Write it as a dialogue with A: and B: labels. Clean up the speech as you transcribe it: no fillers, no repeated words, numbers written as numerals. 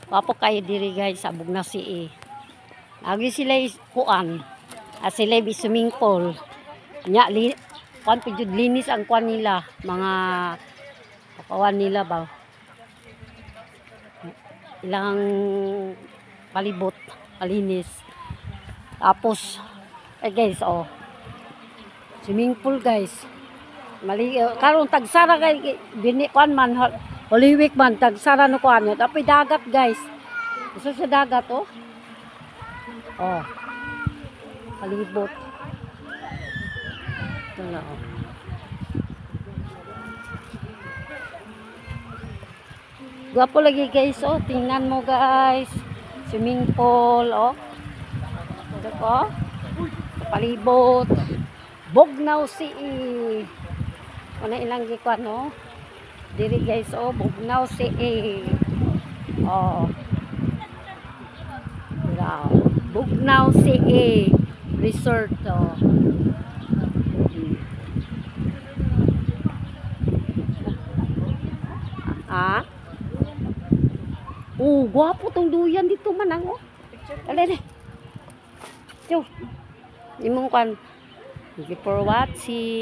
A: Wapo kayo diri guys sa Bugnaw Sea. Lagi sila kuan. Sila swimming pool. Nya kuan pud linis ang kuan nila, mga kawan nila ba. Ilang palibot, malinis. Tapos guys, swimming pool guys. Karon tagsara kay bini kuan man Holy Week man tagsara no kuan. Tapi dagat guys. Isa sa dagat palibot. Ito na Gwapo lagi guys, tingnan mo guys. Swimming pool, Ito palibot. Bugnaw Sea. Ano ilang gikuan, diri guys, Bugnaw Sea. Wow. Bugnaw Sea Resort, gwapo tong duyan dito man Dali. Imong kan. Thank you for watching.